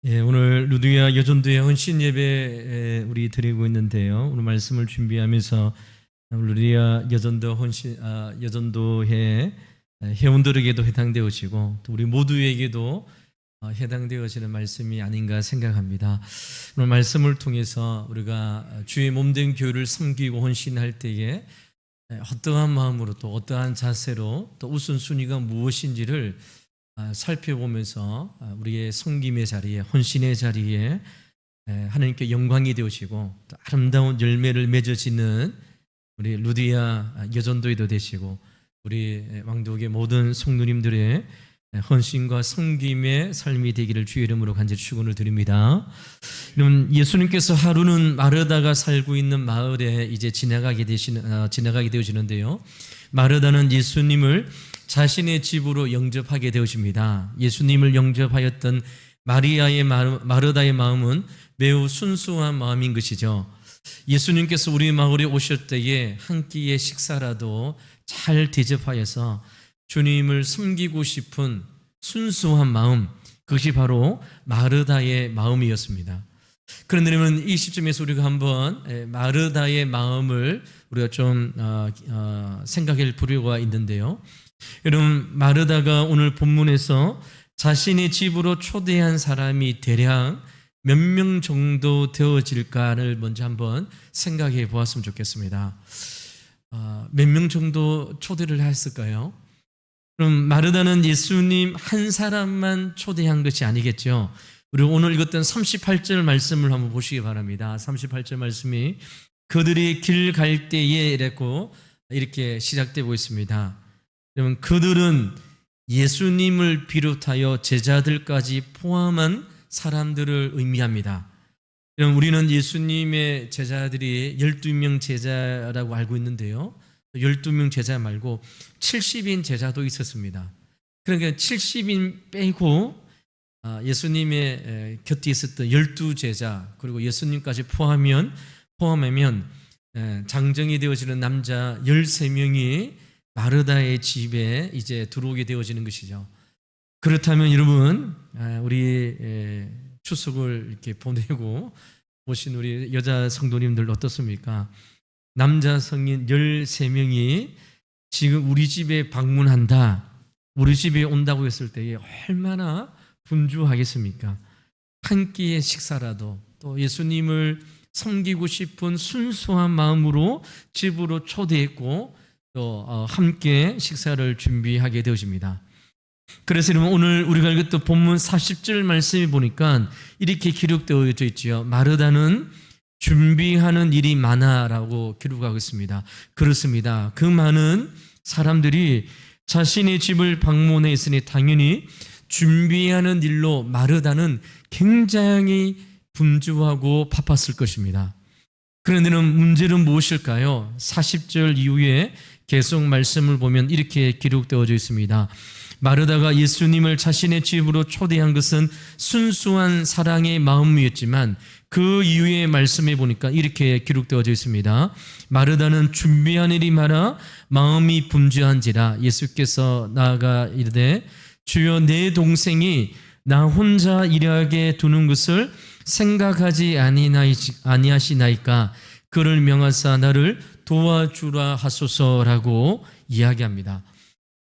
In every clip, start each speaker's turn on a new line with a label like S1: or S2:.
S1: 오늘 루드야 여전도의 헌신 예배 우리 드리고 있는데요. 오늘 말씀을 준비하면서 루드야 여전도 헌신 여전도회 회원들에게도 해당되어지고 또 우리 모두에게도 해당되어지는 말씀이 아닌가 생각합니다. 오늘 말씀을 통해서 우리가 주의 몸된 교회를 섬기고 헌신할 때에 어떠한 마음으로 또 어떠한 자세로 또 우선순위가 무엇인지를 살펴보면서 우리의 섬김의 자리에 헌신의 자리에 하나님께 영광이 되시고 또 아름다운 열매를 맺어지는 우리 루디아 여전도에도 되시고 우리 왕독의 모든 성도님들의 헌신과 섬김의 삶이 되기를 주의 이름으로 간절히 축원을 드립니다. 여러분, 예수님께서 하루는 마르다가 살고 있는 마을에 이제 지나가게 되어지는데요. 마르다는 예수님을 자신의 집으로 영접하게 되어집니다. 예수님을 영접하였던 마르다의 마음은 매우 순수한 마음인 것이죠. 예수님께서 우리 마을에 오실 때에 한 끼의 식사라도 잘 대접하여서 주님을 섬기고 싶은 순수한 마음, 그것이 바로 마르다의 마음이었습니다. 그런데 여러분, 이 시점에서 우리가 한번 마르다의 마음을 우리가 좀 생각해 보려고 있는데요. 여러분, 마르다가 오늘 본문에서 자신의 집으로 초대한 사람이 대략 몇 명 정도 되어질까를 먼저 한번 생각해 보았으면 좋겠습니다. 몇 명 정도 초대를 했을까요? 그럼 마르다는 예수님 한 사람만 초대한 것이 아니겠죠. 우리 오늘 읽었던 38절 말씀을 한번 보시기 바랍니다. 38절 말씀이 그들이 길 갈 때에 이렇게 시작되고 있습니다. 여러분, 그들은 예수님을 비롯하여 제자들까지 포함한 사람들을 의미합니다. 여러분, 우리는 예수님의 제자들이 12명 제자라고 알고 있는데요. 12명 제자 말고 70인 제자도 있었습니다. 그러니까 70인 빼고 예수님의 곁에 있었던 12제자 그리고 예수님까지 포함하면 장정이 되어지는 남자 13명이 마르다의 집에 이제 들어오게 되어지는 것이죠. 그렇다면 여러분, 우리 추석을 이렇게 보내고 오신 우리 여자 성도님들 어떻습니까? 남자 성인 13명이 지금 우리 집에 방문한다, 우리 집에 온다고 했을 때에 얼마나 분주하겠습니까? 한 끼의 식사라도 또 예수님을 섬기고 싶은 순수한 마음으로 집으로 초대했고 또 함께 식사를 준비하게 되어집니다. 그래서 여러분, 오늘 우리가 읽었던 본문 40절 말씀에 보니까 이렇게 기록되어 있죠. 마르다는 준비하는 일이 많아라고 기록하고 있습니다. 그렇습니다. 그 많은 사람들이 자신의 집을 방문해 있으니 당연히 준비하는 일로 마르다는 굉장히 분주하고 바빴을 것입니다. 그런데 문제는 무엇일까요? 40절 이후에 계속 말씀을 보면 이렇게 기록되어져 있습니다. 마르다가 예수님을 자신의 집으로 초대한 것은 순수한 사랑의 마음이었지만 그 이후의 말씀에 보니까 이렇게 기록되어져 있습니다. 마르다는 준비한 일이 많아 마음이 분주한지라 예수께서 나아가 이르되 주여, 내 동생이 나 혼자 일하게 두는 것을 생각하지 아니하시나이까 그를 명하사 나를 도와주라 하소서라고 이야기합니다.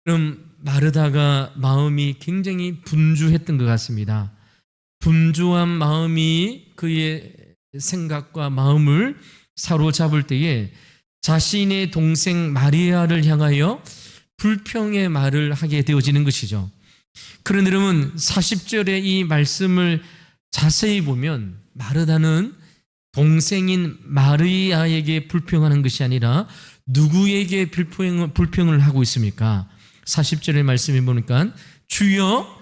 S1: 그럼 마르다가 마음이 굉장히 분주했던 것 같습니다. 분주한 마음이 그의 생각과 마음을 사로잡을 때에 자신의 동생 마리아를 향하여 불평의 말을 하게 되어지는 것이죠. 그런데 여러분, 40절의 이 말씀을 자세히 보면 마르다는 동생인 마리아에게 불평하는 것이 아니라 누구에게 불평을 하고 있습니까? 40절의 말씀에 보니까 주여,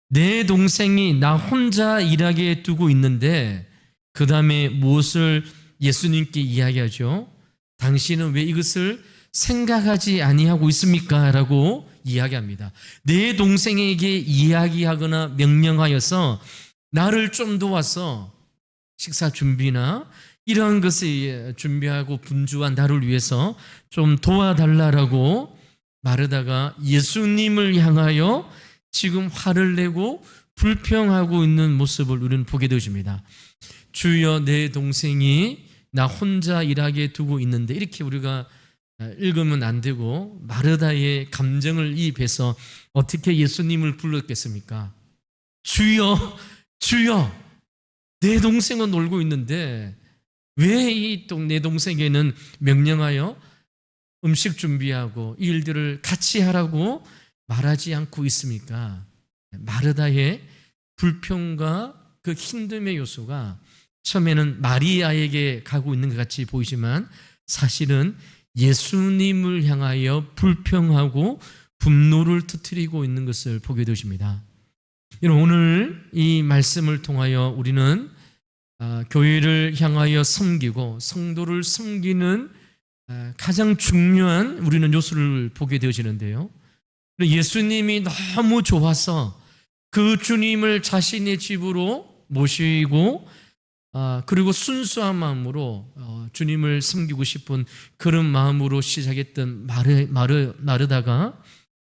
S1: 내 동생이 나 혼자 일하게 두고 있는데 그 다음에 무엇을 예수님께 이야기하죠? 당신은 왜 이것을 생각하지 아니하고 있습니까? 라고 이야기합니다. 내 동생에게 이야기하거나 명령하여서 나를 좀 도와서 식사 준비나 이러한 것을 준비하고 분주한 나를 위해서 좀 도와달라라고 마르다가 예수님을 향하여 지금 화를 내고 불평하고 있는 모습을 우리는 보게 되어집니다. 주여, 내 동생이 나 혼자 일하게 두고 있는데, 이렇게 우리가 읽으면 안 되고 마르다의 감정을 이입해서 어떻게 예수님을 불렀겠습니까? 주여, 주여, 내 동생은 놀고 있는데 왜 내 동생에게는 명령하여 음식 준비하고 이 일들을 같이 하라고 말하지 않고 있습니까? 마르다의 불평과 그 힘듦의 요소가 처음에는 마리아에게 가고 있는 것 같이 보이지만 사실은 예수님을 향하여 불평하고 분노를 터뜨리고 있는 것을 보게 되십니다. 오늘 이 말씀을 통하여 우리는 교회를 향하여 섬기고 성도를 섬기는 가장 중요한 우리는 요소를 보게 되어지는데요. 예수님이 너무 좋아서 그 주님을 자신의 집으로 모시고 그리고 순수한 마음으로 주님을 섬기고 싶은 그런 마음으로 시작했던 마르다가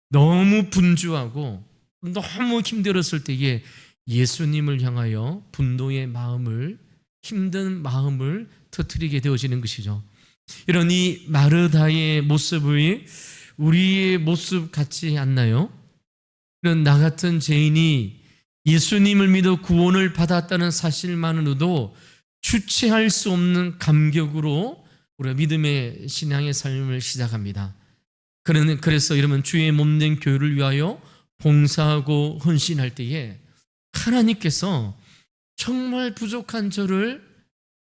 S1: 너무 분주하고 너무 힘들었을 때에 예수님을 향하여 분노의 마음을, 힘든 마음을 터뜨리게 되어지는 것이죠. 이런 이 마르다의 모습이 우리의 모습 같지 않나요? 이런 나 같은 죄인이 예수님을 믿어 구원을 받았다는 사실만으로도 주체할 수 없는 감격으로 우리가 믿음의 신앙의 삶을 시작합니다. 그래서 여러분, 주의 몸된 교회를 위하여 봉사하고 헌신할 때에 하나님께서 정말 부족한 저를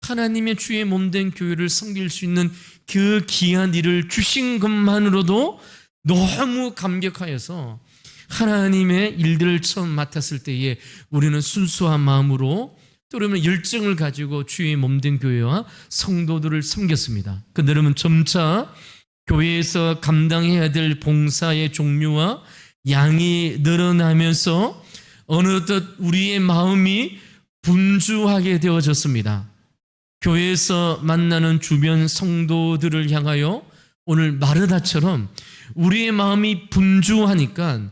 S1: 하나님의 주의 몸된 교회를 섬길 수 있는 그 귀한 일을 주신 것만으로도 너무 감격하여서 하나님의 일들을 처음 맡았을 때에 우리는 순수한 마음으로 또 그러면 열정을 가지고 주의 몸된 교회와 성도들을 섬겼습니다. 근데 여러분, 점차 교회에서 감당해야 될 봉사의 종류와 양이 늘어나면서 어느덧 우리의 마음이 분주하게 되어졌습니다. 교회에서 만나는 주변 성도들을 향하여 오늘 마르다처럼 우리의 마음이 분주하니까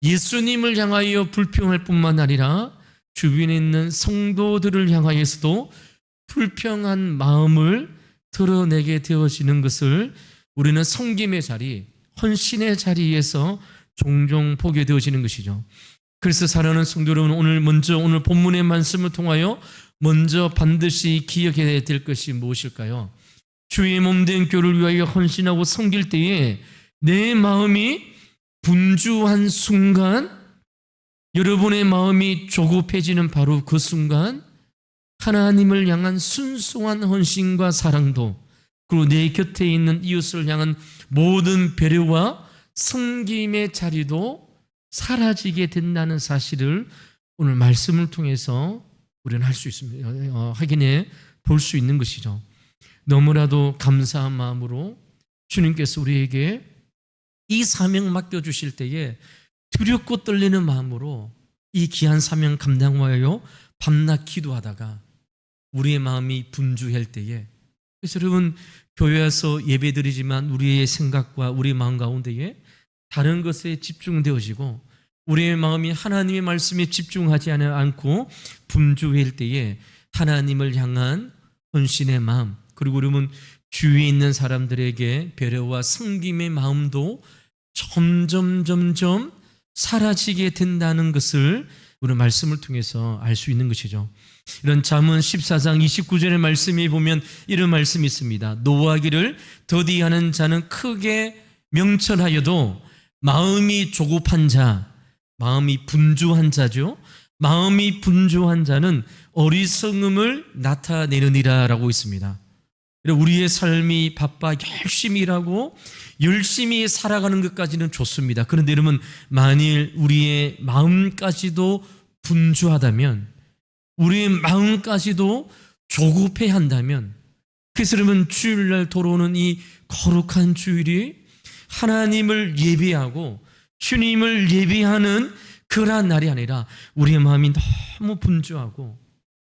S1: 예수님을 향하여 불평할 뿐만 아니라 주변에 있는 성도들을 향하여서도 불평한 마음을 드러내게 되어지는 것을 우리는 섬김의 자리, 헌신의 자리에서 종종 보게 되어지는 것이죠. 그래서 사랑하는 성도 여러분, 오늘 본문의 말씀을 통하여 먼저 반드시 기억해야 될 것이 무엇일까요? 주의 몸된 교회를 위하여 헌신하고 섬길 때에 내 마음이 분주한 순간, 여러분의 마음이 조급해지는 바로 그 순간 하나님을 향한 순수한 헌신과 사랑도, 그리고 내 곁에 있는 이웃을 향한 모든 배려와 섬김의 자리도 사라지게 된다는 사실을 오늘 말씀을 통해서 우리는 할 수 있습니다. 확인해 볼 수 있는 것이죠. 너무나도 감사한 마음으로 주님께서 우리에게 이 사명 맡겨주실 때에 두렵고 떨리는 마음으로 이 귀한 사명 감당하여 밤낮 기도하다가 우리의 마음이 분주할 때에, 그래서 여러분, 교회에서 예배드리지만 우리의 생각과 우리의 마음 가운데에 다른 것에 집중되어지고 우리의 마음이 하나님의 말씀에 집중하지 않고 분주할 때에 하나님을 향한 헌신의 마음, 그리고 여러분 주위에 있는 사람들에게 배려와 섬김의 마음도 점점 사라지게 된다는 것을 우리 말씀을 통해서 알 수 있는 것이죠. 이런 잠언 14장 29절의 말씀에 보면 이런 말씀이 있습니다. 노하기를 더디하는 자는 크게 명철하여도 마음이 조급한 자, 마음이 분주한 자죠. 마음이 분주한 자는 어리석음을 나타내느니라 라고 있습니다. 우리의 삶이 바빠 열심히 일하고 열심히 살아가는 것까지는 좋습니다. 그런데 여러분, 만일 우리의 마음까지도 분주하다면, 우리의 마음까지도 조급해 한다면, 그래서 여러분, 주일날 돌아오는 이 거룩한 주일이 하나님을 예배하고 주님을 예배하는 그러한 날이 아니라 우리의 마음이 너무 분주하고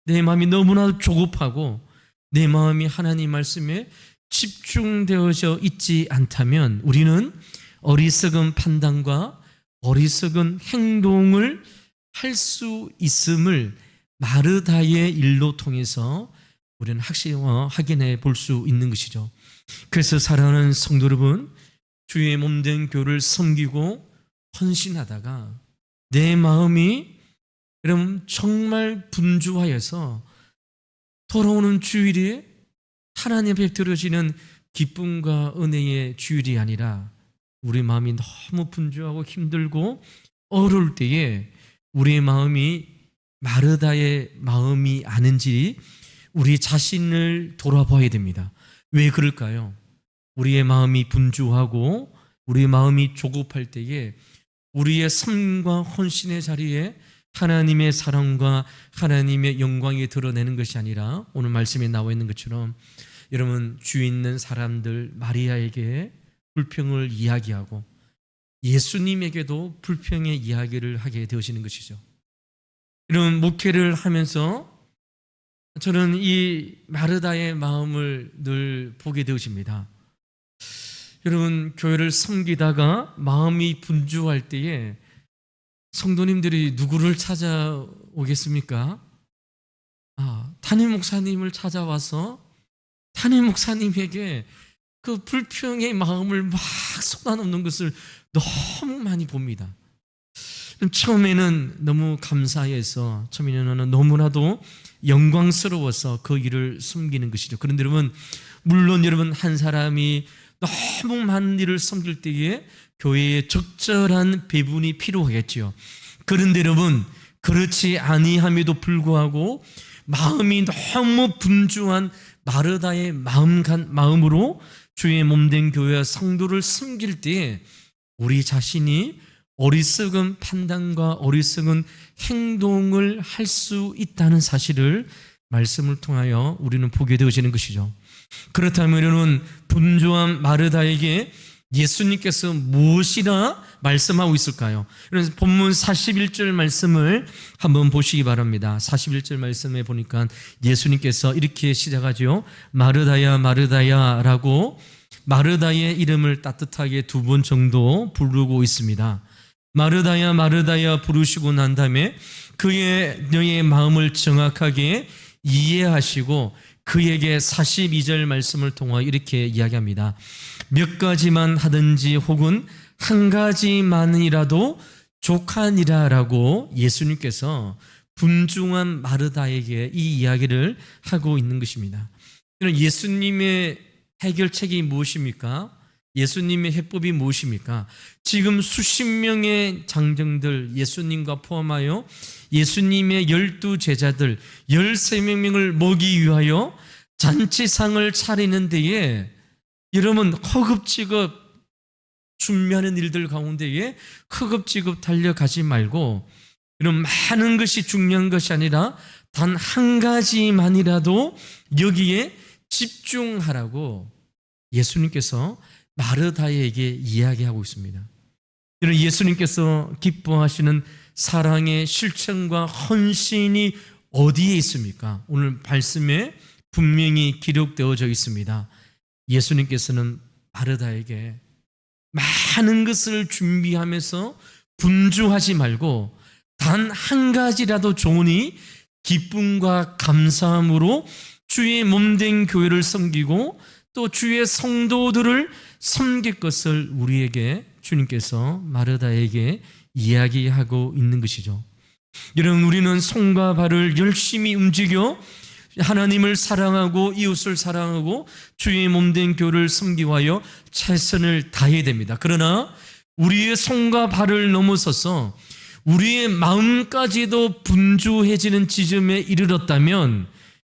S1: 내 마음이 너무나 조급하고 내 마음이 하나님 말씀에 집중되어져 있지 않다면 우리는 어리석은 판단과 어리석은 행동을 할 수 있음을 마르다의 일로 통해서 우리는 확인해 볼 수 있는 것이죠. 그래서 사랑하는 성도 여러분, 주의 몸된 교회를 섬기고 헌신하다가 내 마음이 여러분 정말 분주하여서 돌아오는 주일이 하나님 앞에 드려지는 기쁨과 은혜의 주일이 아니라 우리 마음이 너무 분주하고 힘들고 어려울 때에 우리의 마음이 마르다의 마음이 아닌지 우리 자신을 돌아봐야 됩니다. 왜 그럴까요? 우리의 마음이 분주하고 우리의 마음이 조급할 때에 우리의 삶과 헌신의 자리에 하나님의 사랑과 하나님의 영광이 드러내는 것이 아니라 오늘 말씀에 나와 있는 것처럼 여러분 주위 있는 사람들 마리아에게 불평을 이야기하고 예수님에게도 불평의 이야기를 하게 되어지는 것이죠. 이런 목회를 하면서 저는 이 마르다의 마음을 늘 보게 되어집니다. 여러분 교회를 섬기다가 마음이 분주할 때에 성도님들이 누구를 찾아오겠습니까? 담임 목사님을 찾아와서 담임 목사님에게 그 불평의 마음을 막 쏟아놓는 것을 너무 많이 봅니다. 처음에는 너무 감사해서 처음에는 너무나도 영광스러워서 그 일을 섬기는 것이죠. 그런데 여러분 물론 여러분 한 사람이 너무 많은 일을 섬길 때에 교회에 적절한 배분이 필요하겠지요. 그런데 여러분 그렇지 아니함에도 불구하고 마음이 너무 분주한 마르다의 마음으로 주의 몸된 교회와 성도를 섬길 때에 우리 자신이 어리석은 판단과 어리석은 행동을 할 수 있다는 사실을 말씀을 통하여 우리는 보게 되어지는 것이죠. 그렇다면 분주한 마르다에게 예수님께서 무엇이라 말씀하고 있을까요? 그래서 본문 41절 말씀을 한번 보시기 바랍니다. 41절 말씀에 보니까 예수님께서 이렇게 시작하죠. 마르다야 마르다야 라고 마르다의 이름을 따뜻하게 2번 정도 부르고 있습니다. 마르다야 마르다야 부르시고 난 다음에 너의 마음을 정확하게 이해하시고 그에게 42절 말씀을 통해 이렇게 이야기합니다. 몇 가지만 하든지 혹은 한 가지만이라도 족하니라 라고 예수님께서 분중한 마르다에게 이 이야기를 하고 있는 것입니다. 예수님의 해결책이 무엇입니까? 예수님의 해법이 무엇입니까? 지금 수십 명의 장정들 예수님과 포함하여 예수님의 12제자들 13명을 먹이 위하여 잔치상을 차리는 데에 여러분 허겁지겁 준비하는 일들 가운데에 허겁지겁 달려가지 말고 이런 많은 것이 중요한 것이 아니라 단 한 가지만이라도 여기에 집중하라고 예수님께서 마르다에게 이야기하고 있습니다. 이런 예수님께서 기뻐하시는 사랑의 실천과 헌신이 어디에 있습니까? 오늘 말씀에 분명히 기록되어져 있습니다. 예수님께서는 마르다에게 많은 것을 준비하면서 분주하지 말고 단 한 가지라도 좋으니 기쁨과 감사함으로 주의 몸된 교회를 섬기고 또 주의 성도들을 섬길 것을 우리에게 주님께서 마르다에게 이야기하고 있는 것이죠. 여러분 우리는 손과 발을 열심히 움직여 하나님을 사랑하고 이웃을 사랑하고 주의 몸된 교회를 섬기하여 최선을 다해야 됩니다. 그러나 우리의 손과 발을 넘어서서 우리의 마음까지도 분주해지는 지점에 이르렀다면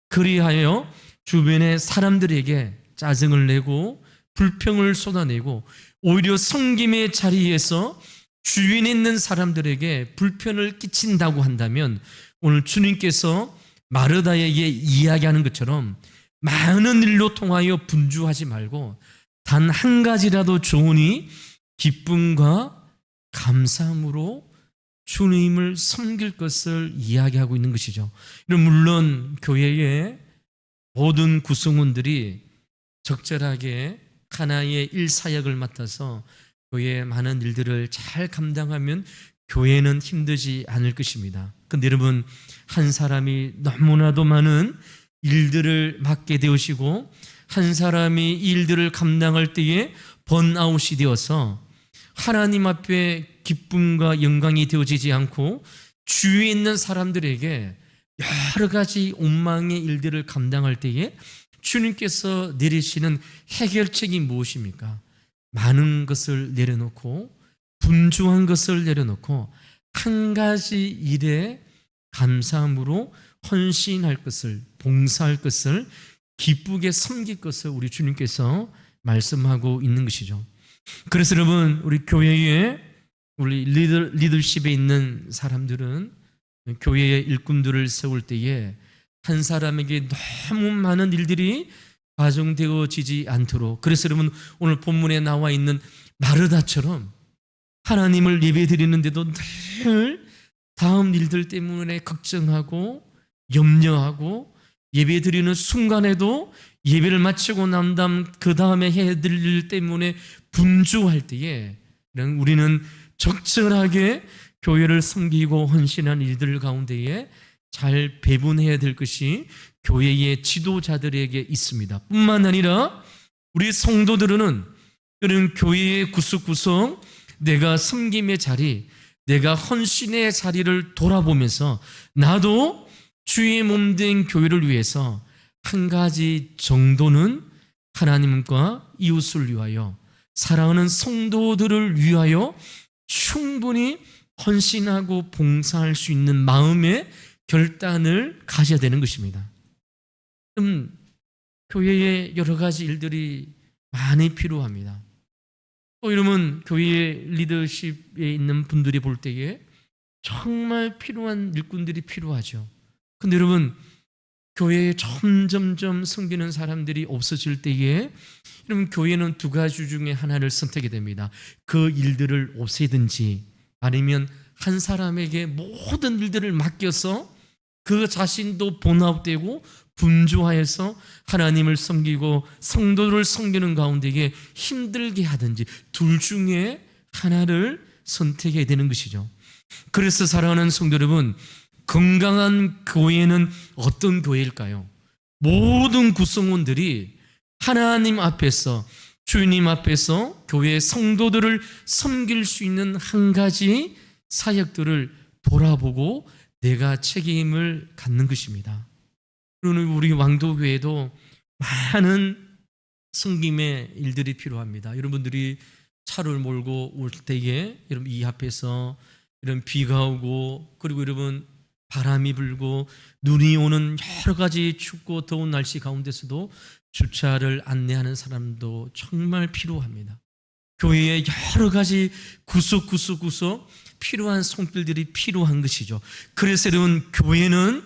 S1: 그리하여 주변의 사람들에게 짜증을 내고 불평을 쏟아내고 오히려 섬김의 자리에서 주변에 있는 사람들에게 불편을 끼친다고 한다면 오늘 주님께서 마르다에게 이야기하는 것처럼 많은 일로 통하여 분주하지 말고 단 한 가지라도 좋으니 기쁨과 감사함으로 주님을 섬길 것을 이야기하고 있는 것이죠. 물론 교회의 모든 구성원들이 적절하게 하나의 일사역을 맡아서 교회의 많은 일들을 잘 감당하면 교회는 힘들지 않을 것입니다. 근데 여러분, 한 사람이 너무나도 많은 일들을 맡게 되시고 한 사람이 일들을 감당할 때에 번아웃이 되어서 하나님 앞에 기쁨과 영광이 되어지지 않고 주위에 있는 사람들에게 여러 가지 옥망의 일들을 감당할 때에 주님께서 내리시는 해결책이 무엇입니까? 많은 것을 내려놓고 분주한 것을 내려놓고 한 가지 일에 감사함으로 헌신할 것을, 봉사할 것을, 기쁘게 섬길 것을 우리 주님께서 말씀하고 있는 것이죠. 그래서 여러분, 우리 교회에 우리 리더십에 있는 사람들은 교회의 일꾼들을 세울 때에 한 사람에게 너무 많은 일들이 과중되어지지 않도록, 그래서 여러분 오늘 본문에 나와 있는 마르다처럼 하나님을 예배드리는데도 늘 다음 일들 때문에 걱정하고 염려하고 예배드리는 순간에도 예배를 마치고 난 다음 그 다음에 해야 될 일 때문에 분주할 때에 우리는 적절하게 교회를 섬기고 헌신한 일들 가운데에 잘 배분해야 될 것이 교회의 지도자들에게 있습니다. 뿐만 아니라 우리 성도들은 그런 교회의 구석구석 내가 섬김의 자리, 내가 헌신의 자리를 돌아보면서 나도 주의 몸된 교회를 위해서 한 가지 정도는 하나님과 이웃을 위하여, 사랑하는 성도들을 위하여 충분히 헌신하고 봉사할 수 있는 마음의 결단을 가져야 되는 것입니다. 교회에 여러 가지 일들이 많이 필요합니다. 또 여러분, 교회의 리더십에 있는 분들이 볼 때에 정말 필요한 일꾼들이 필요하죠. 근데 여러분, 교회에 점점점 섬기는 사람들이 없어질 때에 여러분, 교회는 두 가지 중에 하나를 선택해야 됩니다. 그 일들을 없애든지 아니면 한 사람에게 모든 일들을 맡겨서 그 자신도 번아웃되고 분주하여서 하나님을 섬기고 성도를 섬기는 가운데에 힘들게 하든지 둘 중에 하나를 선택해야 되는 것이죠. 그래서 사랑하는 성도 여러분, 건강한 교회는 어떤 교회일까요? 모든 구성원들이 하나님 앞에서, 주님 앞에서 교회의 성도들을 섬길 수 있는 한 가지 사역들을 돌아보고 내가 책임을 갖는 것입니다. 그러는 우리 왕도교회도 많은 섬김의 일들이 필요합니다. 여러분들이 차를 몰고 올 때에 여러분 이 앞에서 이런 비가 오고, 그리고 여러분 바람이 불고 눈이 오는 여러 가지 춥고 더운 날씨 가운데서도 주차를 안내하는 사람도 정말 필요합니다. 교회에 여러 가지 구석구석 필요한 손길들이 필요한 것이죠. 그래서 여러분, 교회는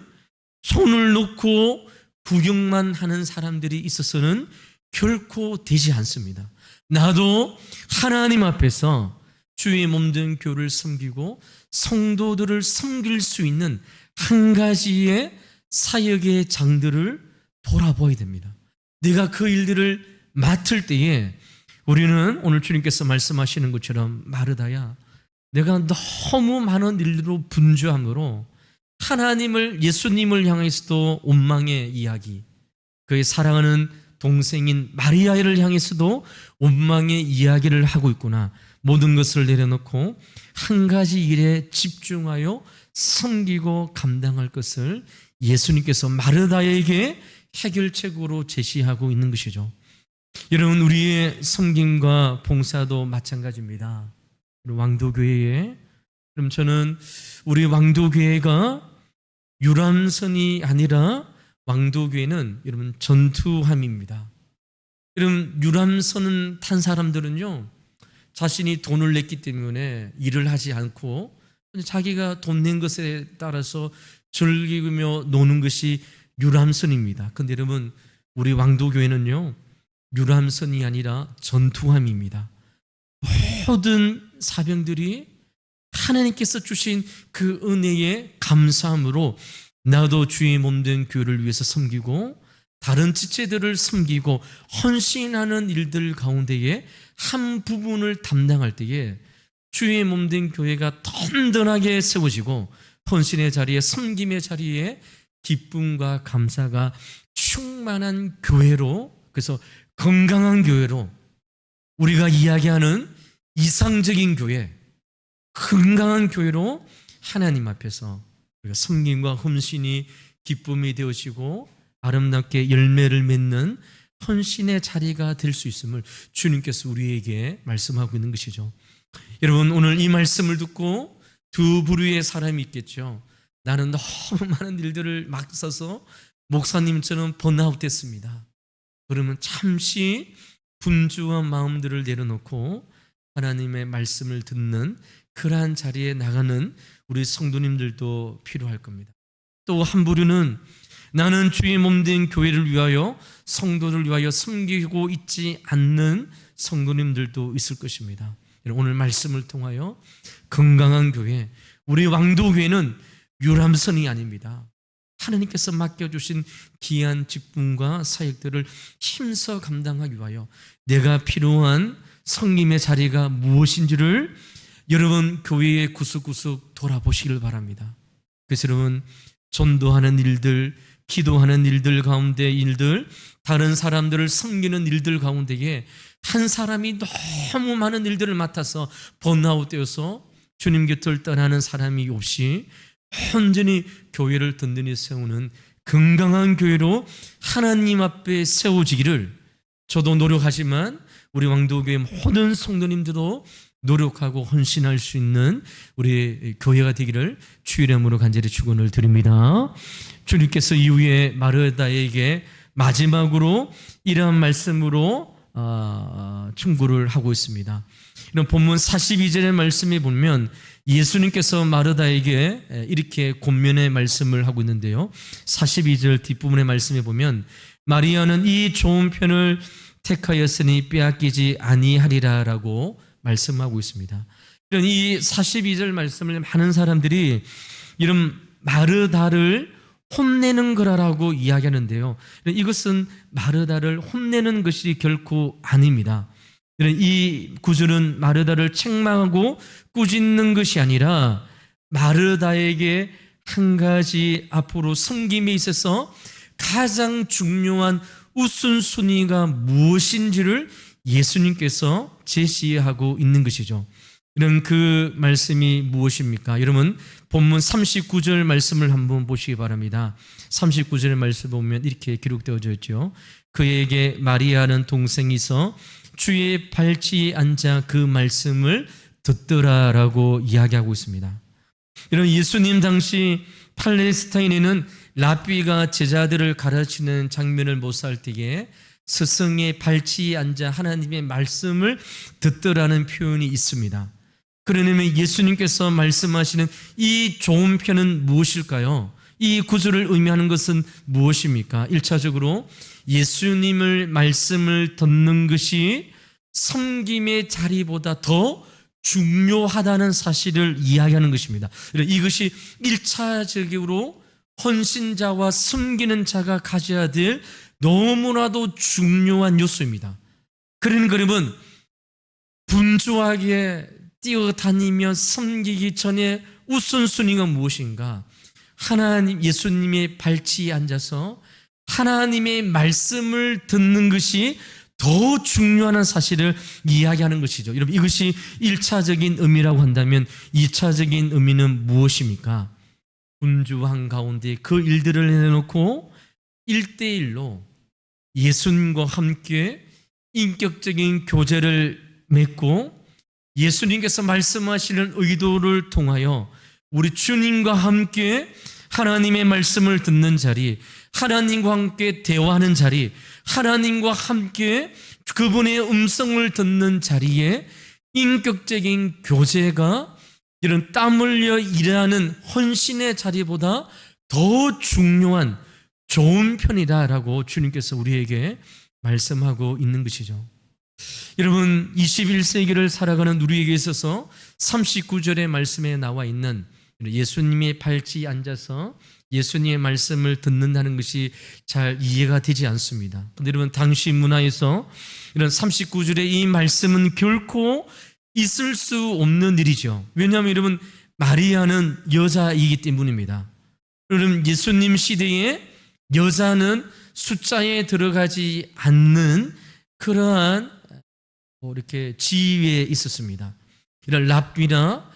S1: 손을 놓고 구경만 하는 사람들이 있어서는 결코 되지 않습니다. 나도 하나님 앞에서 주의 몸된 교회를 섬기고 성도들을 섬길 수 있는 한 가지의 사역의 장들을 돌아보아야 됩니다. 내가 그 일들을 맡을 때에 우리는 오늘 주님께서 말씀하시는 것처럼, 마르다야, 내가 너무 많은 일로 분주함으로 하나님을, 예수님을 향해서도 원망의 이야기, 그의 사랑하는 동생인 마리아를 향해서도 원망의 이야기를 하고 있구나. 모든 것을 내려놓고 한 가지 일에 집중하여 섬기고 감당할 것을 예수님께서 마르다에게 해결책으로 제시하고 있는 것이죠. 여러분, 우리의 섬김과 봉사도 마찬가지입니다. 왕도교회에, 그럼 저는 우리 왕도교회가 유람선이 아니라 왕도교회는 여러분 전투함입니다. 여러분, 유람선은 탄 사람들은요, 자신이 돈을 냈기 때문에 일을 하지 않고 자기가 돈 낸 것에 따라서 즐기며 노는 것이 유람선입니다. 근데 여러분, 우리 왕도교회는요, 유람선이 아니라 전투함입니다. 모든 사병들이 하나님께서 주신 그 은혜에 감사함으로 나도 주의 몸된 교회를 위해서 섬기고 다른 지체들을 섬기고 헌신하는 일들 가운데에 한 부분을 담당할 때에 주의 몸된 교회가 든든하게 세워지고 헌신의 자리에, 섬김의 자리에 기쁨과 감사가 충만한 교회로, 그래서 건강한 교회로, 우리가 이야기하는 이상적인 교회, 건강한 교회로 하나님 앞에서 우리가 섬김과 헌신이 기쁨이 되어지고 아름답게 열매를 맺는 헌신의 자리가 될 수 있음을 주님께서 우리에게 말씀하고 있는 것이죠. 여러분, 오늘 이 말씀을 듣고 두 부류의 사람이 있겠죠. 나는 너무 많은 일들을 막 써서 목사님처럼 번아웃 됐습니다. 그러면 잠시 분주한 마음들을 내려놓고 하나님의 말씀을 듣는 그러한 자리에 나가는 우리 성도님들도 필요할 겁니다. 또 한 부류는 나는 주의 몸된 교회를 위하여, 성도를 위하여 섬기고 있지 않는 성도님들도 있을 것입니다. 오늘 말씀을 통하여 건강한 교회, 우리 왕도교회는 유람선이 아닙니다. 하나님께서 맡겨주신 귀한 직분과 사역들을 힘써 감당하기 위하여 내가 필요한 섬김의 자리가 무엇인지를 여러분 교회의 구석구석 돌아보시길 바랍니다. 그래서 여러분, 전도하는 일들, 기도하는 일들 가운데 일들, 다른 사람들을 섬기는 일들 가운데에 한 사람이 너무 많은 일들을 맡아서 번아웃 되어서 주님 곁을 떠나는 사람이 없이 온전히 교회를 든든히 세우는 건강한 교회로 하나님 앞에 세워지기를 저도 노력하지만 우리 왕도교회 모든 성도님들도 노력하고 헌신할 수 있는 우리 교회가 되기를 주의 이름으로 간절히 축원을 드립니다. 주님께서 이후에 마르다에게 마지막으로 이러한 말씀으로 충고를 하고 있습니다. 이런 본문 42절의 말씀에 보면 예수님께서 마르다에게 이렇게 권면의 말씀을 하고 있는데요. 42절 뒷부분의 말씀에 보면 마리아는 이 좋은 편을 택하였으니 빼앗기지 아니하리라라고 말씀하고 있습니다. 이런 이 42절 말씀을 많은 사람들이 이런 마르다를 혼내는 거라고 이야기하는데요. 이것은 마르다를 혼내는 것이 결코 아닙니다. 이 구절은 마르다를 책망하고 꾸짖는 것이 아니라 마르다에게 한 가지 앞으로 섬김에 있어서 가장 중요한 우선순위가 무엇인지를 예수님께서 제시하고 있는 것이죠. 이런 그 말씀이 무엇입니까? 여러분, 본문 39절 말씀을 한번 보시기 바랍니다. 39절의 말씀 보면 이렇게 기록되어져 있죠. 그에게 마리아는 동생이 있어 주의 발치에 앉아 그 말씀을 듣더라라고 이야기하고 있습니다. 이런 예수님 당시 팔레스타인에는 랍비가 제자들을 가르치는 장면을 모사할 때에 스승의 발치에 앉아 하나님의 말씀을 듣더라는 표현이 있습니다. 그러면 예수님께서 말씀하시는 이 좋은 편은 무엇일까요? 이 구절을 의미하는 것은 무엇입니까? 1차적으로 예수님을 말씀을 듣는 것이 섬김의 자리보다 더 중요하다는 사실을 이야기하는 것입니다. 이것이 1차적으로 헌신자와 섬기는 자가 가져야 될 너무나도 중요한 요소입니다. 그러면 분주하게 뛰어다니며 섬기기 전에 우선순위가 무엇인가? 하나님, 예수님의 발치에 앉아서 하나님의 말씀을 듣는 것이 더 중요한 사실을 이야기하는 것이죠. 여러분, 이것이 1차적인 의미라고 한다면 2차적인 의미는 무엇입니까? 분주한 가운데 그 일들을 해놓고 1대1로 예수님과 함께 인격적인 교제를 맺고 예수님께서 말씀하시는 의도를 통하여 우리 주님과 함께 하나님의 말씀을 듣는 자리, 하나님과 함께 대화하는 자리, 하나님과 함께 그분의 음성을 듣는 자리에 인격적인 교제가 이런 땀 흘려 일하는 헌신의 자리보다 더 중요한 좋은 편이다라고 주님께서 우리에게 말씀하고 있는 것이죠. 여러분, 21세기를 살아가는 우리에게 있어서 39절의 말씀에 나와 있는 예수님의 발치에 앉아서 예수님의 말씀을 듣는다는 것이 잘 이해가 되지 않습니다. 근데 여러분, 당시 문화에서 이런 39절의 이 말씀은 결코 있을 수 없는 일이죠. 왜냐하면 여러분 마리아는 여자이기 때문입니다. 여러분 예수님 시대에 여자는 숫자에 들어가지 않는 그러한 이렇게 지위에 있었습니다. 이런 랍비나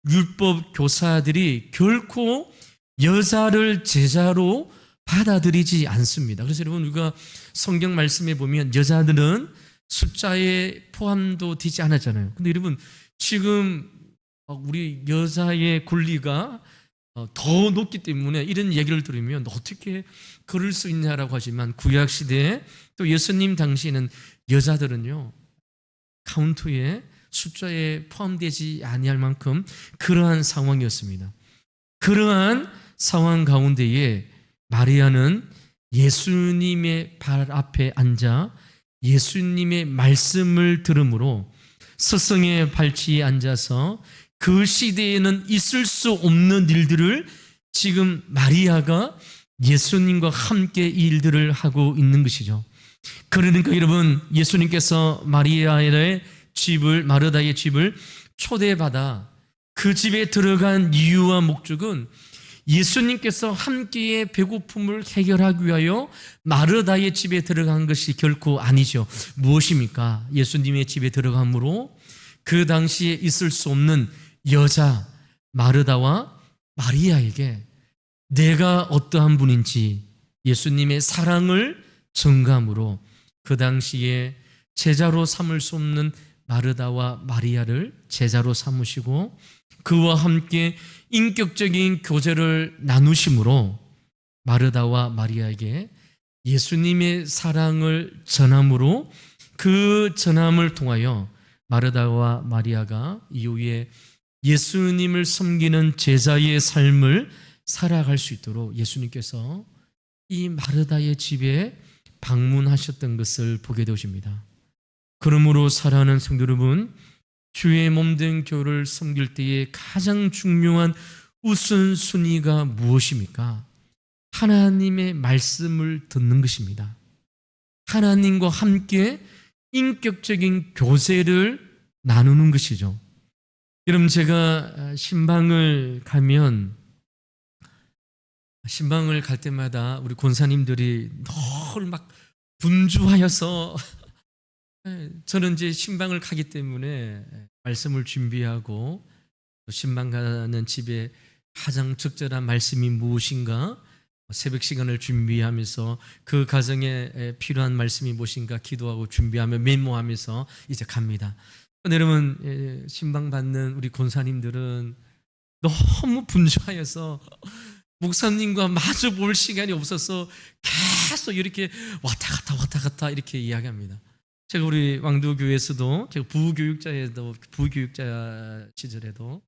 S1: 율법 교사들이 결코 여자를 제자로 받아들이지 않습니다. 그래서 여러분 우리가 성경 말씀에 보면 여자들은 숫자에 포함도 되지 않았잖아요. 근데 여러분 지금 우리 여자의 권리가 더 높기 때문에 이런 얘기를 들으면 어떻게 그럴 수 있냐라고 하지만 구약 시대에 또 예수님 당시에는 여자들은요 카운트에 숫자에 포함되지 아니할 만큼 그러한 상황이었습니다. 그러한 상황 가운데에 마리아는 예수님의 발 앞에 앉아 예수님의 말씀을 들으므로 스승의 발치에 앉아서 그 시대에는 있을 수 없는 일들을 지금 마리아가 예수님과 함께 이 일들을 하고 있는 것이죠. 그러니까 여러분 예수님께서 마리아의 집을 마르다의 집을 초대받아 그 집에 들어간 이유와 목적은 예수님께서 함께의 배고픔을 해결하기 위하여 마르다의 집에 들어간 것이 결코 아니죠. 무엇입니까? 예수님의 집에 들어감으로 그 당시에 있을 수 없는 여자 마르다와 마리아에게 내가 어떠한 분인지 예수님의 사랑을 전감으로 그 당시에 제자로 삼을 수 없는 마르다와 마리아를 제자로 삼으시고 그와 함께 인격적인 교제를 나누심으로 마르다와 마리아에게 예수님의 사랑을 전함으로 그 전함을 통하여 마르다와 마리아가 이후에 예수님을 섬기는 제자의 삶을 살아갈 수 있도록 예수님께서 이 마르다의 집에 방문하셨던 것을 보게 되십니다. 그러므로 사랑하는 성도 여러분, 주의 몸된 교회를 섬길 때의 가장 중요한 우선순위가 무엇입니까? 하나님의 말씀을 듣는 것입니다. 하나님과 함께 인격적인 교제를 나누는 것이죠. 여러분 제가 신방을 갈 때마다 우리 권사님들이 늘 막 분주하여서 저는 이제 신방을 가기 때문에 말씀을 준비하고 신방 가는 집에 가장 적절한 말씀이 무엇인가 새벽 시간을 준비하면서 그 가정에 필요한 말씀이 무엇인가 기도하고 준비하며 메모하면서 이제 갑니다. 여러분 신방 받는 우리 권사님들은 너무 분주하여서 목사님과 마주 볼 시간이 없어서 계속 이렇게 왔다 갔다 이렇게 이야기합니다. 제가 우리 왕도교회에서도 제가 부교육자 시절에도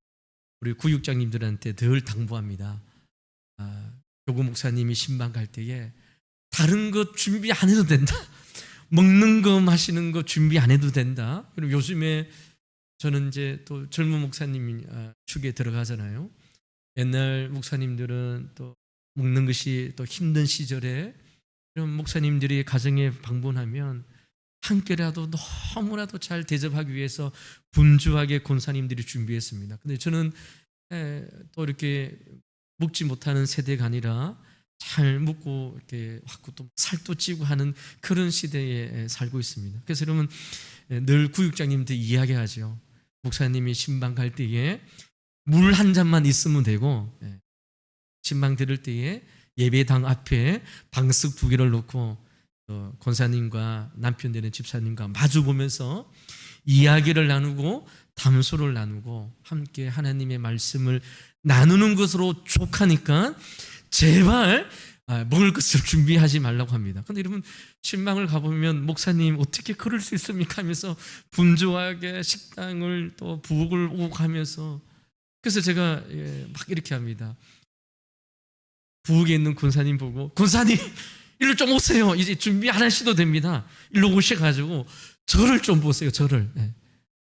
S1: 우리 구육장님들한테 늘 당부합니다. 교구 목사님이 신방 갈 때에 다른 것 준비 안 해도 된다. 먹는 거 마시는 거 준비 안 해도 된다. 그리고 요즘에 저는 이제 또 젊은 목사님 축에 들어가잖아요. 옛날 목사님들은 또 먹는 것이 또 힘든 시절에 이런 목사님들이 가정에 방문하면 한 끼라도 너무나도 잘 대접하기 위해서 분주하게 권사님들이 준비했습니다. 근데 저는 또 이렇게 먹지 못하는 세대가 아니라 잘 먹고 이렇게 하고 또 살도 찌고 하는 그런 시대에 살고 있습니다. 그래서 여러분 늘 구육장님들 이야기하죠. 목사님이 신방 갈 때에 물 한 잔만 있으면 되고 신방 들을 때에 예배당 앞에 방석 2개를 놓고 권사님과 남편 되는 집사님과 마주 보면서 이야기를 나누고 담소를 나누고 함께 하나님의 말씀을 나누는 것으로 족하니까 제발 먹을 것을 준비하지 말라고 합니다. 그런데 여러분 신방을 가보면 목사님 어떻게 그럴 수 있습니까 하면서 분주하게 식당을 또 부엌을 오고 가면서 그래서 제가 막 이렇게 합니다. 부엌에 있는 권사님 보고 권사님 일로 좀 오세요. 이제 준비 안 하셔도 됩니다. 일로 오셔가지고 저를 좀 보세요. 저를.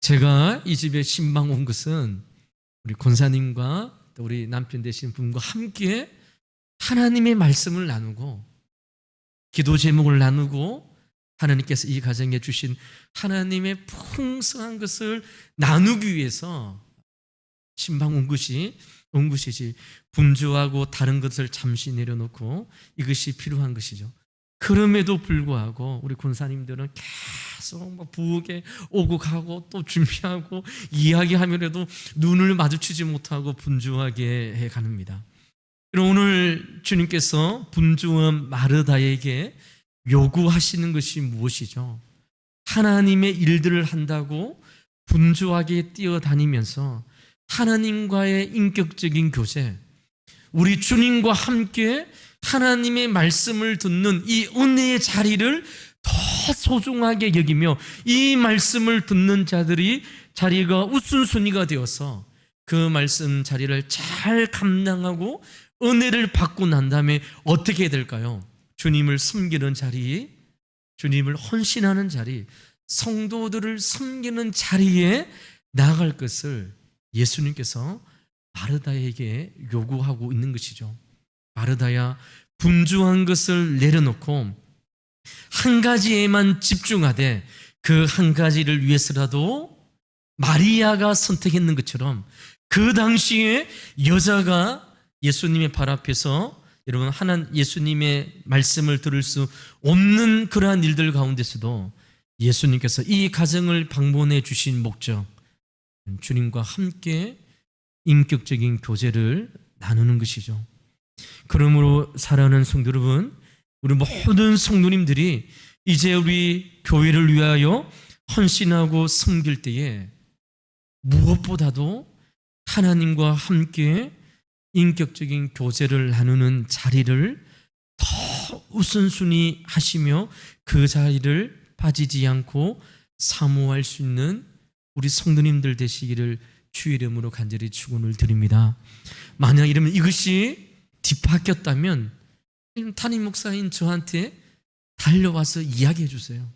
S1: 제가 이 집에 신방 온 것은 우리 권사님과 또 우리 남편 되신 분과 함께 하나님의 말씀을 나누고 기도 제목을 나누고 하나님께서 이 가정에 주신 하나님의 풍성한 것을 나누기 위해서 신방 온 것이지 분주하고 다른 것을 잠시 내려놓고 이것이 필요한 것이죠. 그럼에도 불구하고 우리 군사님들은 계속 부엌에 오고 가고 또 준비하고 이야기하면서도 눈을 마주치지 못하고 분주하게 해갑니다. 오늘 주님께서 분주한 마르다에게 요구하시는 것이 무엇이죠? 하나님의 일들을 한다고 분주하게 뛰어다니면서 하나님과의 인격적인 교제, 우리 주님과 함께 하나님의 말씀을 듣는 이 은혜의 자리를 더 소중하게 여기며 이 말씀을 듣는 자리가 우선순위가 되어서 그 말씀 자리를 잘 감당하고 은혜를 받고 난 다음에 어떻게 해야 될까요? 주님을 섬기는 자리, 주님을 헌신하는 자리, 성도들을 섬기는 자리에 나아갈 것을 예수님께서 마르다에게 요구하고 있는 것이죠. 마르다야, 분주한 것을 내려놓고 한 가지에만 집중하되 그 한 가지를 위해서라도 마리아가 선택했는 것처럼 그 당시에 여자가 예수님의 발 앞에서 여러분 예수님의 말씀을 들을 수 없는 그러한 일들 가운데서도 예수님께서 이 가정을 방문해 주신 목적, 주님과 함께 인격적인 교제를 나누는 것이죠. 그러므로 사랑하는 성도 여러분, 우리 모든 성도님들이 이제 우리 교회를 위하여 헌신하고 섬길 때에 무엇보다도 하나님과 함께 인격적인 교제를 나누는 자리를 더 우선순위 하시며 그 자리를 빠지지 않고 사모할 수 있는 우리 성도님들 되시기를 주의 이름으로 간절히 축원을 드립니다. 만약 이러면 이것이 뒤바뀌었다면 담임 목사인 저한테 달려와서 이야기해 주세요.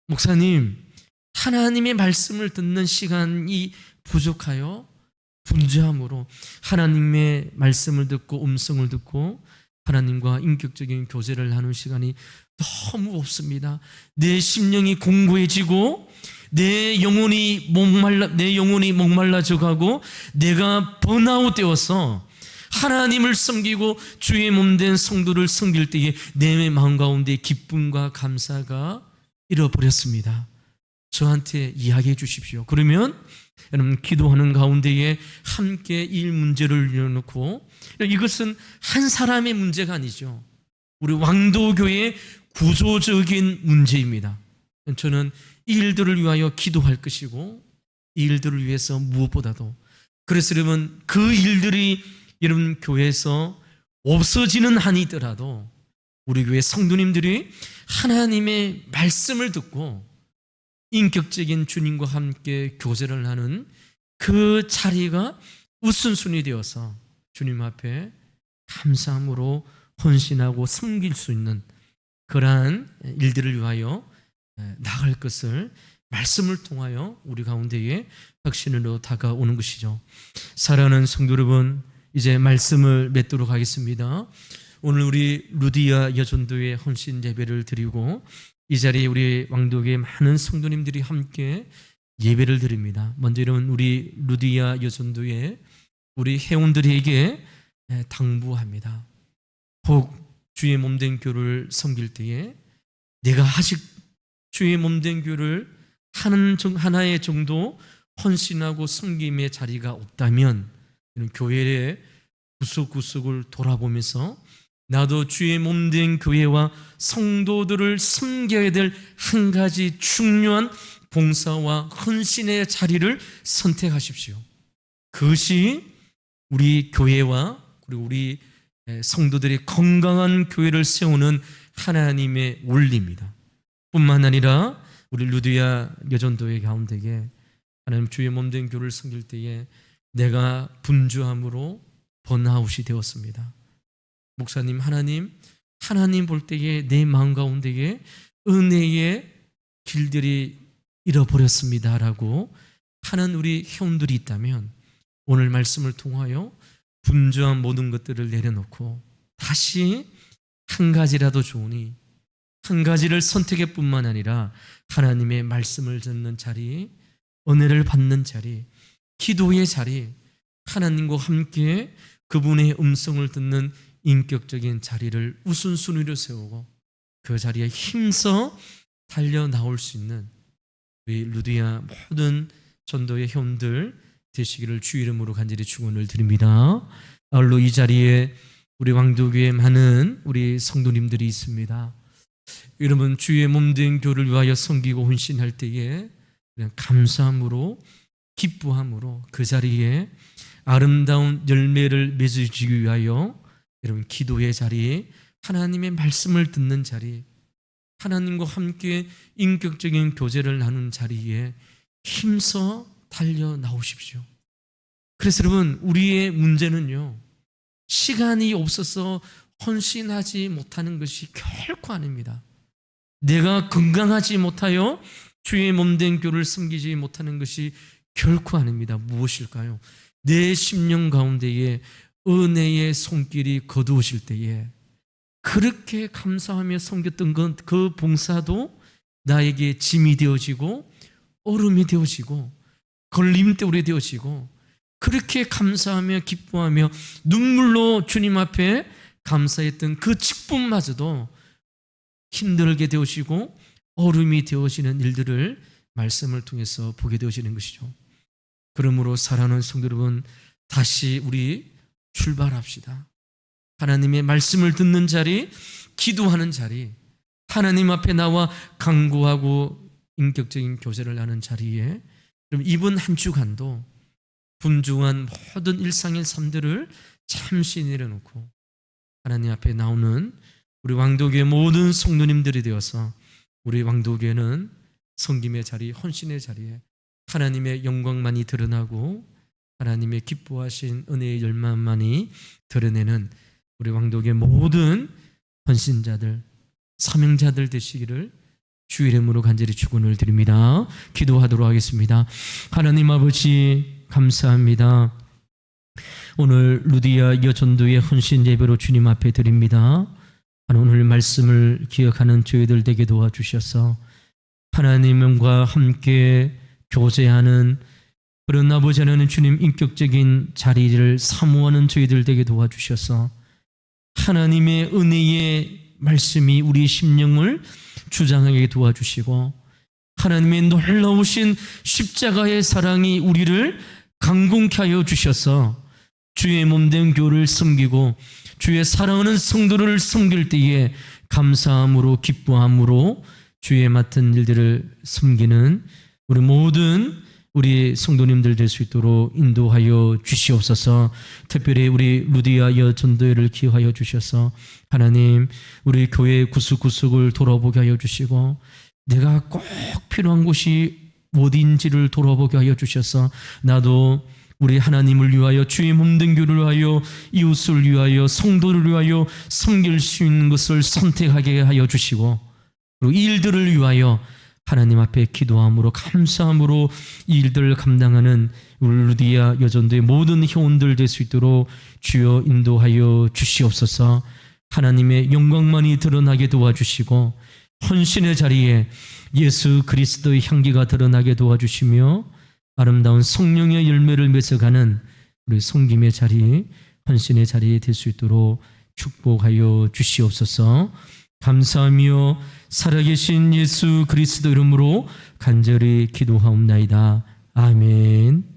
S1: 목사님, 하나님의 말씀을 듣는 시간이 부족하여 분주함으로 하나님의 말씀을 듣고 음성을 듣고 하나님과 인격적인 교제를 하는 시간이 너무 없습니다. 내 심령이 공고해지고 내 영혼이 목말라져 가고 내가 번아웃 되어서 하나님을 섬기고 주의 몸된 성도를 섬길 때에 내 마음 가운데 기쁨과 감사가 잃어버렸습니다. 저한테 이야기해 주십시오. 그러면 여러분 기도하는 가운데에 함께 이 문제를 열어놓고, 이것은 한 사람의 문제가 아니죠. 우리 왕도교회의 구조적인 문제입니다. 저는 이 일들을 위하여 기도할 것이고 이 일들을 위해서 무엇보다도, 그래서 여러분 그 일들이 여러분 교회에서 없어지는 한이더라도 우리 교회 성도님들이 하나님의 말씀을 듣고 인격적인 주님과 함께 교제를 하는 그 자리가 우선순위 되어서 주님 앞에 감사함으로 헌신하고 섬길 수 있는 그러한 일들을 위하여 나갈 것을 말씀을 통하여 우리 가운데에 확신으로 다가오는 것이죠. 사랑하는 성도 여러분, 이제 말씀을 맺도록 하겠습니다. 오늘 우리 루디아 여전도의 헌신 예배를 드리고 이 자리에 우리 왕도교의 많은 성도님들이 함께 예배를 드립니다. 먼저 여러분 우리 루디아 여전도의 우리 회원들에게 당부합니다. 혹 주의 몸된 교를 섬길 때에 내가 아직 주의 몸된 교를 하나의 정도 헌신하고 섬김의 자리가 없다면 교회의 구석구석을 돌아보면서 나도 주의 몸된 교회와 성도들을 섬겨야 될 한 가지 중요한 봉사와 헌신의 자리를 선택하십시오. 그것이 우리 교회와 그리고 우리 성도들이 건강한 교회를 세우는 하나님의 원리입니다. 뿐만 아니라 우리 루디아 여전도의 가운데에 하나님 주의 몸된 교회를 섬길 때에 내가 분주함으로 번아웃이 되었습니다. 목사님, 하나님 볼 때에 내 마음 가운데에 은혜의 길들이 잃어버렸습니다라고 하는 우리 회원들이 있다면 오늘 말씀을 통하여 분주한 모든 것들을 내려놓고 다시 한 가지라도 좋으니 한 가지를 선택할 뿐만 아니라 하나님의 말씀을 듣는 자리, 은혜를 받는 자리, 기도의 자리, 하나님과 함께 그분의 음성을 듣는 인격적인 자리를 우선순위로 세우고 그 자리에 힘써 달려 나올 수 있는 우리 루디아 모든 전도의 회원들 되시기를 주 이름으로 간절히 축원을 드립니다. 아울러 이 자리에 우리 왕도교회 많은 우리 성도님들이 있습니다. 여러분 주의 몸된 교를 위하여 섬기고 헌신할 때에 그냥 감사함으로 기뻐함으로 그 자리에 아름다운 열매를 맺어주기 위하여 여러분 기도의 자리, 하나님의 말씀을 듣는 자리, 하나님과 함께 인격적인 교제를 나누는 자리에 힘써 달려 나오십시오. 그래서 여러분 우리의 문제는요, 시간이 없어서 헌신하지 못하는 것이 결코 아닙니다. 내가 건강하지 못하여 주의 몸된 교를 섬기지 못하는 것이 결코 아닙니다. 무엇일까요? 내 심령 가운데에 은혜의 손길이 거두어질 때에 그렇게 감사하며 섬겼던 그 봉사도 나에게 짐이 되어지고 얼음이 되어지고 걸림돌이 되어지고 그렇게 감사하며 기뻐하며 눈물로 주님 앞에 감사했던 그 직분마저도 힘들게 되어지고 얼음이 되어지는 일들을 말씀을 통해서 보게 되어지는 것이죠. 그러므로 사랑하는 성도 여러분, 다시 우리 출발합시다. 하나님의 말씀을 듣는 자리, 기도하는 자리, 하나님 앞에 나와 간구하고 인격적인 교제를 하는 자리에 그럼 이번 한 주간도 분주한 모든 일상의 삶들을 잠시 내려놓고 하나님 앞에 나오는 우리 왕도교회 모든 성도님들이 되어서 우리 왕도교회는 섬김의 자리, 헌신의 자리에 하나님의 영광만이 드러나고 하나님의 기뻐하신 은혜의 열망만이 드러내는 우리 왕도교회 모든 헌신자들, 사명자들 되시기를 주 이름으로 간절히 축원을 드립니다. 기도하도록 하겠습니다. 하나님 아버지 감사합니다. 오늘 루디아 여전도의 헌신 예배로 주님 앞에 드립니다. 오늘 말씀을 기억하는 저희들 되게 도와주셔서 하나님과 함께 교제하는 그런 아버지 하나님 주님 인격적인 자리를 사모하는 저희들 되게 도와주셔서 하나님의 은혜의 말씀이 우리 심령을 주장하게 도와주시고 하나님의 놀라우신 십자가의 사랑이 우리를 강건케 하여 주셔서 주의 몸된 교를 섬기고 주의 사랑하는 성도를 섬길 때에 감사함으로 기뻐함으로 주의 맡은 일들을 섬기는 우리 모든 우리 성도님들 될 수 있도록 인도하여 주시옵소서. 특별히 우리 루디아 여전도회를 기억하여 주셔서 하나님 우리 교회 구석구석을 돌아보게 하여 주시고 내가 꼭 필요한 곳이 어디인지를 돌아보게 하여 주셔서 나도 우리 하나님을 위하여 주의 몸된 교를 위하여 이웃을 위하여 성도를 위하여 섬길 수 있는 것을 선택하게 하여 주시고 그리고 이 일들을 위하여 하나님 앞에 기도함으로 감사함으로 이 일들을 감당하는 우리 루디아 여전도의 모든 회원들 될 수 있도록 주여 인도하여 주시옵소서. 하나님의 영광만이 드러나게 도와주시고 헌신의 자리에 예수 그리스도의 향기가 드러나게 도와주시며 아름다운 성령의 열매를 맺어가는 우리 섬김의 자리, 헌신의 자리에 될 수 있도록 축복하여 주시옵소서. 감사하며 살아계신 예수 그리스도 이름으로 간절히 기도하옵나이다. 아멘.